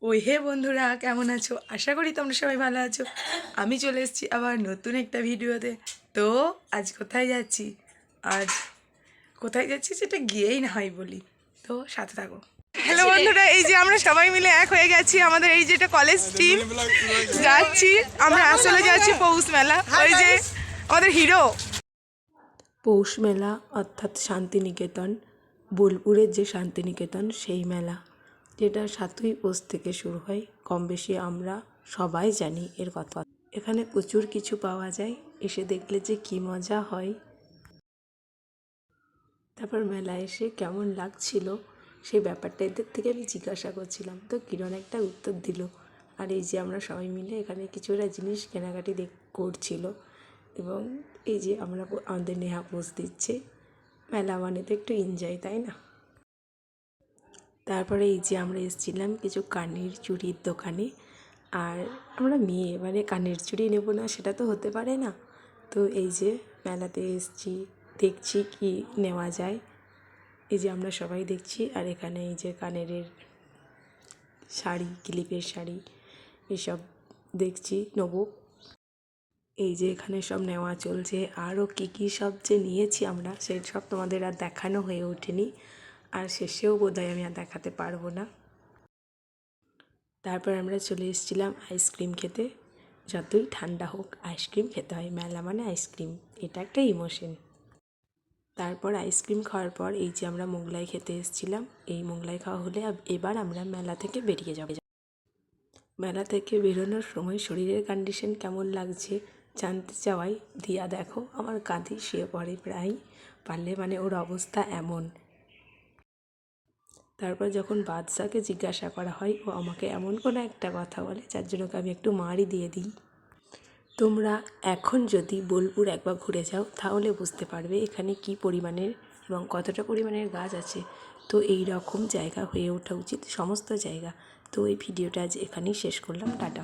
ওই হে বন্ধুরা, কেমন আছো? আশা করি তোমরা সবাই ভালো আছো। আমি চলে এসেছি আবার নতুন একটা ভিডিওতে। তো আজ কোথায় যাচ্ছি? আজ কোথায় যাচ্ছি সেটা গিয়েই না হয় বলি। তো সাথে থাকো। হ্যালো বন্ধুরা, এই যে আমরা সবাই মিলে এক হয়ে গেছি। আমাদের এই যেটা কলেজ টিম যাচ্ছি। আমরা আসলে যাচ্ছি পৌষ মেলা। ওই যে আমাদের হিরো। পৌষ মেলা অর্থাৎ শান্তিনিকেতন, বোলপুরের যে শান্তিনিকেতন সেই মেলা, যেটা 7ই পৌষ থেকে শুরু হয়। কম বেশি আমরা সবাই জানি এর কথা। এখানে প্রচুর কিছু পাওয়া যায়, এসে দেখলে যে কী মজা হয়। তারপর মেলায় এসে কেমন লাগছিল সেই ব্যাপারটা এদের থেকে আমি জিজ্ঞাসা করছিলাম, তো কিরণ একটা উত্তর দিল। আর এই যে আমরা সবাই মিলে এখানে কিছুটা জিনিস কেনাকাটি করছিল, এবং এই যে আমাদের নেহা পোজ দিচ্ছে। মেলা মানে তো একটু এনজয়, তাই না? তারপরে এই যে আমরা এসেছিলাম কিছু কানের চুড়ির দোকানে। আর আমরা মেয়ে, মানে কানের চুড়ি নেব না সেটা তো হতে পারে না। তো এই যে মেলাতে এসেছি, দেখছি কি নেওয়া যায়। এই যে আমরা সবাই দেখছি, আর এখানে এই যে কানের শাড়ি, ক্লিপের শাড়ি এসব দেখছি নেবো। এই যে এখানে সব নেওয়া চলছে। আরও কী কী সব যে নিয়েছি আমরা, সেই সব তোমাদের আর দেখানো হয়ে ওঠেনি, আর শেষেও বোধহয় আমি আর দেখাতে পারবো না। তারপর আমরা চলে এসেছিলাম আইসক্রিম খেতে। যতই ঠান্ডা হোক আইসক্রিম খেতে হয়, মেলা মানে আইসক্রিম, এটা একটা ইমোশন। তারপর আইসক্রিম খাওয়ার পর এই যে আমরা মোগলাই খেতে এসেছিলাম। এই মোগলাই খাওয়া হলে এবার আমরা মেলা থেকে বেরিয়ে যাব। মেলা থেকে বেরোনোর সময় শরীরের কন্ডিশন কেমন লাগছে জানতে চাওয়াই, দিয়া দেখো আমার কাঁধে শুয়ে পড়ে প্রায়, পারলে মানে ওর অবস্থা এমন। তারপর যখন বাদশাকে জিজ্ঞাসা করা হয়, ও আমাকে এমন কোনো একটা কথা বলে যার জন্য আমি একটু মারই দিয়ে দিই। তোমরা এখন যদি বোলপুর একবার ঘুরে যাও তাহলে বুঝতে পারবে এখানে কি পরিমাণের এবং কতটা পরিমাণের গাছ আছে। তো এই রকম জায়গা হয়ে ওঠা উচিত সমস্ত জায়গা। তো এই ভিডিওটা আজ এখানেই শেষ করলাম। টাটা।